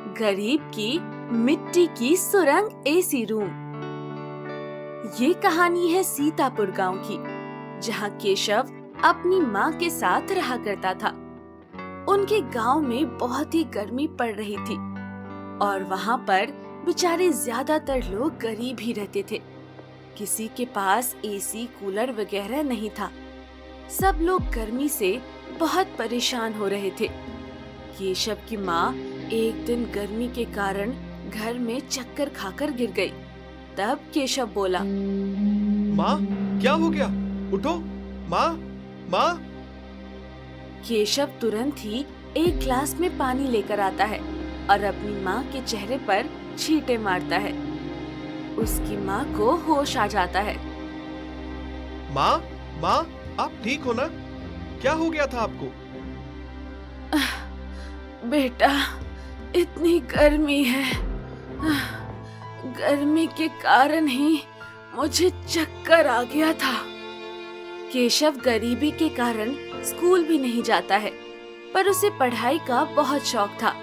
गरीब की मिट्टी की सुरंग एसी रूम। ये कहानी है सीतापुर गांव की, जहां केशव अपनी माँ के साथ रहा करता था। उनके गांव में बहुत ही गर्मी पड़ रही थी और वहाँ पर बेचारे ज्यादातर लोग गरीब ही रहते थे। किसी के पास एसी कूलर वगैरह नहीं था। सब लोग गर्मी से बहुत परेशान हो रहे थे। केशव की माँ एक दिन गर्मी के कारण घर में चक्कर खाकर गिर गई। तब केशव बोला, माँ, क्या हो गया? उठो माँ, माँ। केशव तुरंत ही एक ग्लास में पानी लेकर आता है और अपनी माँ के चेहरे पर छींटे मारता है। उसकी माँ को होश आ जाता है। माँ, माँ, आप ठीक हो ना? क्या हो गया था आपको? बेटा, इतनी गर्मी है। गर्मी के कारण ही मुझे चक्कर आ गया था। केशव गरीबी के कारण स्कूल भी नहीं जाता है, पर उसे पढ़ाई का बहुत शौक था।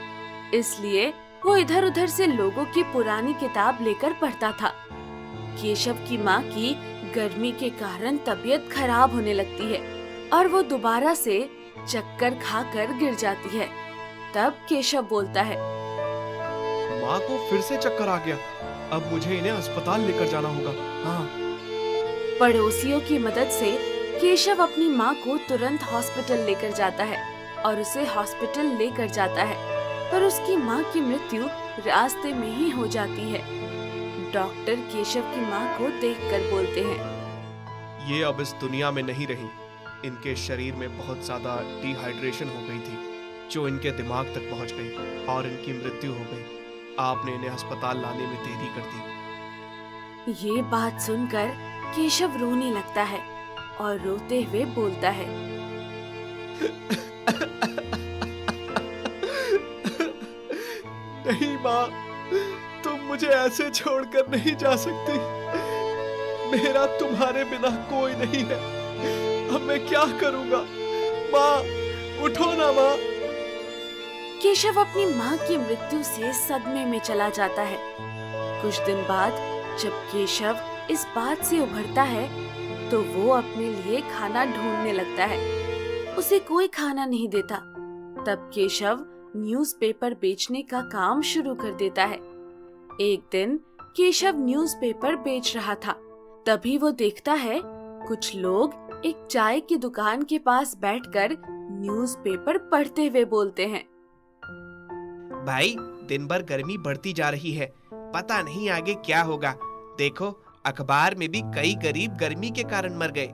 इसलिए वो इधर उधर से लोगों की पुरानी किताब लेकर पढ़ता था। केशव की माँ की गर्मी के कारण तबीयत खराब होने लगती है और वो दोबारा से चक्कर खाकर गिर जाती है। तब केशव बोलता है, माँ को फिर से चक्कर आ गया। अब मुझे इन्हें अस्पताल लेकर जाना होगा। हाँ। पड़ोसियों की मदद से केशव अपनी माँ को तुरंत हॉस्पिटल लेकर जाता है और उसे हॉस्पिटल लेकर जाता है, पर उसकी माँ की मृत्यु रास्ते में ही हो जाती है। डॉक्टर केशव की माँ को देखकर बोलते हैं, ये अब इस दुनिया में नहीं रही। इनके शरीर में बहुत ज्यादा डिहाइड्रेशन हो गई थी, जो इनके दिमाग तक पहुंच गई और इनकी मृत्यु हो गई। आपने इन्हें अस्पताल लाने में देरी कर दी। ये बात सुनकर केशव रोने लगता है और रोते हुए बोलता है, नहीं माँ, तुम मुझे ऐसे छोड़कर नहीं जा सकती। मेरा तुम्हारे बिना कोई नहीं है। अब मैं क्या करूँगा? माँ, उठो ना माँ। केशव अपनी माँ की मृत्यु से सदमे में चला जाता है। कुछ दिन बाद जब केशव इस बात से उभरता है, तो वो अपने लिए खाना ढूंढने लगता है। उसे कोई खाना नहीं देता। तब केशव न्यूज़पेपर बेचने का काम शुरू कर देता है। एक दिन केशव न्यूज़पेपर बेच रहा था। तभी वो देखता है कुछ लोग एक चाय की दुकान के पास बैठकर न्यूज़पेपर पढ़ते हुए बोलते हैं, भाई, दिन भर गर्मी बढ़ती जा रही है। पता नहीं आगे क्या होगा। देखो, अखबार में भी कई गरीब गर्मी के कारण मर गए।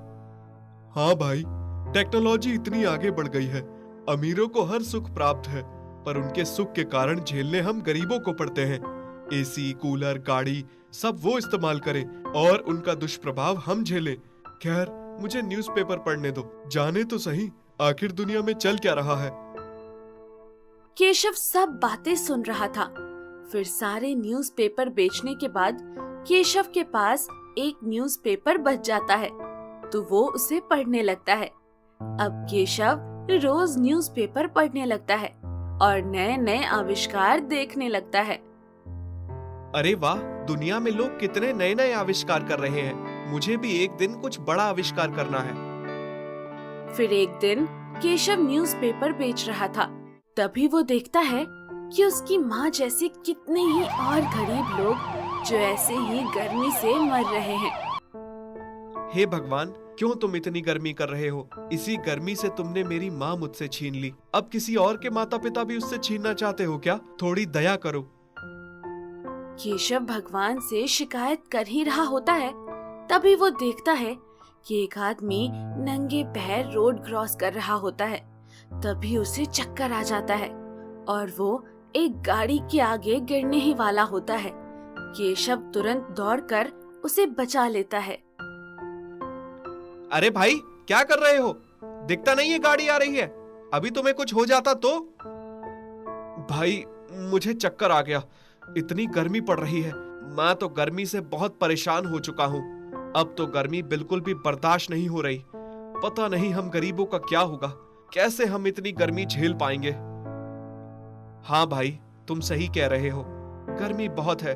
हाँ भाई, टेक्नोलॉजी इतनी आगे बढ़ गई है। अमीरों को हर सुख प्राप्त है, पर उनके सुख के कारण झेलने हम गरीबों को पड़ते हैं। एसी, कूलर, गाड़ी सब वो इस्तेमाल करें और उनका दुष्प्रभाव हम झेलें। खैर, मुझे न्यूज़पेपर पढ़ने दो, जाने तो सही आखिर दुनिया में चल क्या रहा है। केशव सब बातें सुन रहा था। फिर सारे न्यूज़पेपर बेचने के बाद केशव के पास एक न्यूज़पेपर बच जाता है, तो वो उसे पढ़ने लगता है। अब केशव रोज न्यूज़पेपर पढ़ने लगता है और नए नए आविष्कार देखने लगता है। अरे वाह, दुनिया में लोग कितने नए नए आविष्कार कर रहे हैं। मुझे भी एक दिन कुछ बड़ा आविष्कार करना है। फिर एक दिन केशव न्यूज़पेपर बेच रहा था। तभी वो देखता है कि उसकी माँ जैसे कितने ही और गरीब लोग जो ऐसे ही गर्मी से मर रहे हैं। हे भगवान, क्यों तुम इतनी गर्मी कर रहे हो? इसी गर्मी से तुमने मेरी माँ मुझसे छीन ली। अब किसी और के माता पिता भी उससे छीनना चाहते हो क्या? थोड़ी दया करो। केशव भगवान से शिकायत कर ही रहा होता है, तभी वो देखता है कि एक आदमी नंगे पैर रोड क्रॉस कर रहा होता है। तभी उसे चक्कर आ जाता है और वो एक गाड़ी के आगे गिरने ही वाला होता है। केशव तुरंत दौड़कर उसे बचा लेता है। अरे भाई, क्या कर रहे हो? दिखता नहीं है गाड़ी आ रही है। अभी तुम्हें कुछ हो जाता तो? भाई, मुझे चक्कर आ गया। इतनी गर्मी पड़ रही है। मैं तो गर्मी से बहुत परेशान हो चुका हूँ। अब तो गर्मी बिल्कुल भी बर्दाश्त नहीं हो रही। पता नहीं हम गरीबों का क्या होगा। कैसे हम इतनी गर्मी झेल पाएंगे? हाँ भाई, तुम सही कह रहे हो, गर्मी बहुत है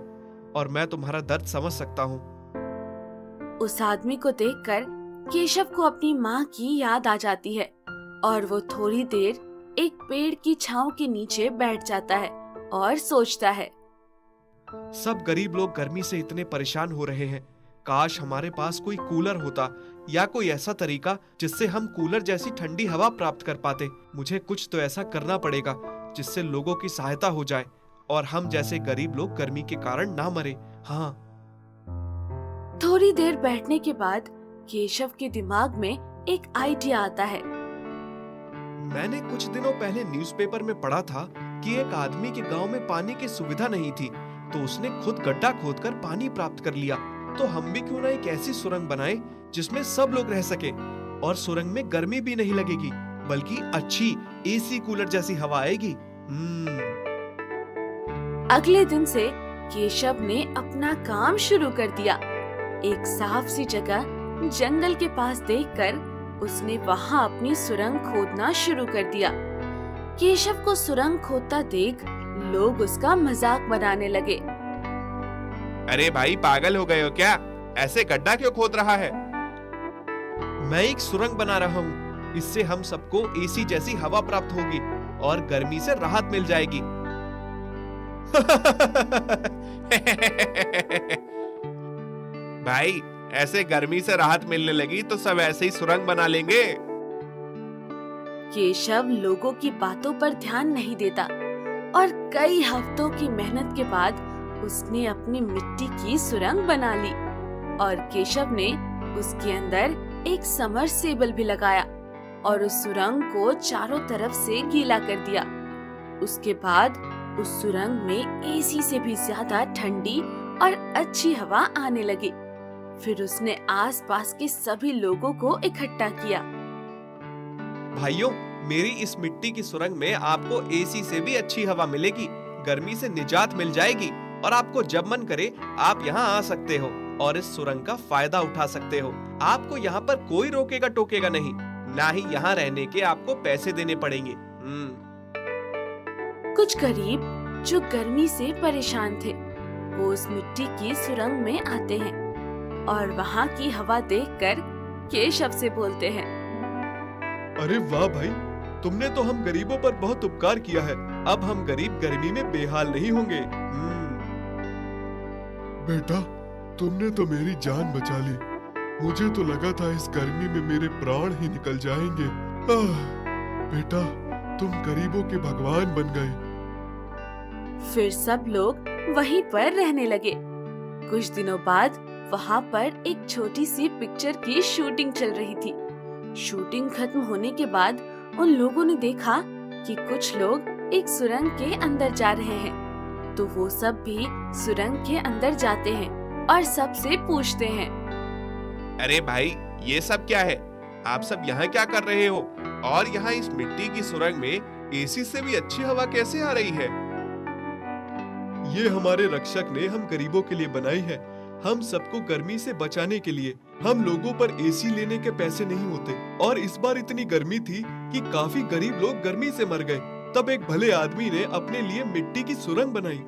और मैं तुम्हारा दर्द समझ सकता हूँ। उस आदमी को देखकर केशव को अपनी माँ की याद आ जाती है और वो थोड़ी देर एक पेड़ की छांव के नीचे बैठ जाता है और सोचता है। सब गरीब लोग गर्मी से इतने परेशान हो रहे हैं, काश हमारे पास कोई कूलर होता या कोई ऐसा तरीका जिससे हम कूलर जैसी ठंडी हवा प्राप्त कर पाते। मुझे कुछ तो ऐसा करना पड़ेगा जिससे लोगों की सहायता हो जाए और हम जैसे गरीब लोग गर्मी के कारण ना मरे। हाँ। थोड़ी देर बैठने के बाद केशव के दिमाग में एक आइडिया आता है। मैंने कुछ दिनों पहले न्यूज़पेपर में पढ़ा था कि एक आदमी के गांव में पानी की सुविधा नहीं थी, तो उसने खुद गड्ढा खोदकर पानी प्राप्त कर लिया। तो हम भी क्यों ना एक ऐसी सुरंग बनाएं जिसमें सब लोग रह सके और सुरंग में गर्मी भी नहीं लगेगी, बल्कि अच्छी एसी कूलर जैसी हवा आएगी। अगले दिन से केशव ने अपना काम शुरू कर दिया। एक साफ सी जगह जंगल के पास देखकर उसने वहां अपनी सुरंग खोदना शुरू कर दिया। केशव को सुरंग खोदता देख लोग उसका मजाक बनाने लगे। अरे भाई, पागल हो गए हो क्या? ऐसे गड्ढा क्यों खोद रहा है? मैं एक सुरंग बना रहा हूँ, इससे हम सबको एसी जैसी हवा प्राप्त होगी और गर्मी से राहत मिल जाएगी। भाई, ऐसे गर्मी से राहत मिलने लगी तो सब ऐसे ही सुरंग बना लेंगे। केशव लोगों की बातों पर ध्यान नहीं देता और कई हफ्तों की मेहनत के बाद उसने अपनी मिट्टी की सुरंग बना ली और केशव ने उसके अंदर एक समरसेबल भी लगाया और उस सुरंग को चारों तरफ से गीला कर दिया। उसके बाद उस सुरंग में एसी से भी ज्यादा ठंडी और अच्छी हवा आने लगी। फिर उसने आसपास के सभी लोगों को इकट्ठा किया। भाइयों, मेरी इस मिट्टी की सुरंग में आपको एसी से भी अच्छी हवा मिलेगी, गर्मी से निजात मिल जाएगी और आपको जब मन करे आप यहाँ आ सकते हो और इस सुरंग का फायदा उठा सकते हो। आपको यहाँ पर कोई रोकेगा टोकेगा नहीं, ना ही यहाँ रहने के आपको पैसे देने पड़ेंगे। कुछ गरीब जो गर्मी से परेशान थे, वो उस मिट्टी की सुरंग में आते हैं और वहाँ की हवा देखकर केशव से बोलते हैं। अरे वाह भाई, तुमने तो हम गरीबों पर बहुत उपकार किया है। अब हम गरीब गर्मी में बेहाल नहीं होंगे। बेटा, तुमने तो मेरी जान बचा ली। मुझे तो लगा था इस गर्मी में मेरे प्राण ही निकल जाएंगे। बेटा, तुम गरीबों के भगवान बन गए। फिर सब लोग वहीं पर रहने लगे। कुछ दिनों बाद वहाँ पर एक छोटी सी पिक्चर की शूटिंग चल रही थी। शूटिंग खत्म होने के बाद उन लोगों ने देखा कि कुछ लोग एक सुरंग के अंदर जा रहे हैं, तो वो सब भी सुरंग के अंदर जाते हैं और सबसे पूछते हैं। अरे भाई, ये सब क्या है? आप सब यहाँ क्या कर रहे हो? और यहाँ इस मिट्टी की सुरंग में एसी से भी अच्छी हवा कैसे आ रही है? ये हमारे रक्षक ने हम गरीबों के लिए बनाई है, हम सबको गर्मी से बचाने के लिए। हम लोगों पर एसी लेने के पैसे नहीं होते और इस बार इतनी गर्मी थी कि काफी गरीब लोग गर्मी से मर गए। तब एक भले आदमी ने अपने लिए मिट्टी की सुरंग बनाई।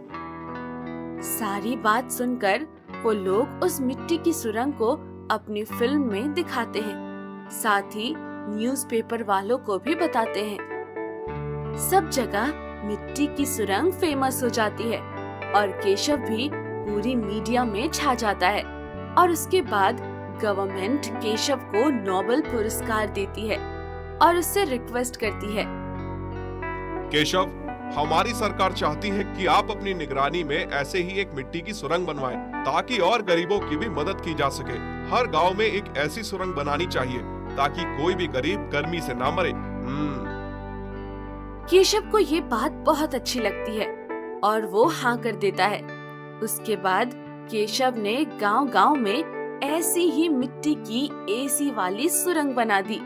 सारी बात सुनकर वो लोग उस मिट्टी की सुरंग को अपनी फिल्म में दिखाते हैं, साथ ही न्यूज़पेपर वालों को भी बताते हैं। सब जगह मिट्टी की सुरंग फेमस हो जाती है और केशव भी पूरी मीडिया में छा जाता है और उसके बाद गवर्नमेंट केशव को नोबेल पुरस्कार देती है और उससे रिक्वेस्ट करती है। केशव, हमारी सरकार चाहती है कि आप अपनी निगरानी में ऐसे ही एक मिट्टी की सुरंग बनवाएं, ताकि और गरीबों की भी मदद की जा सके। हर गांव में एक ऐसी सुरंग बनानी चाहिए ताकि कोई भी गरीब गर्मी से ना मरे। केशव को ये बात बहुत अच्छी लगती है और वो हाँ कर देता है। उसके बाद केशव ने गांव-गांव में ऐसी ही मिट्टी की एसी वाली सुरंग बना दी।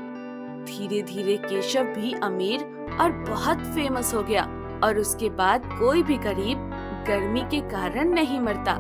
धीरे धीरे केशव भी अमीर और बहुत फेमस हो गया और उसके बाद कोई भी गरीब गर्मी के कारण नहीं मरता।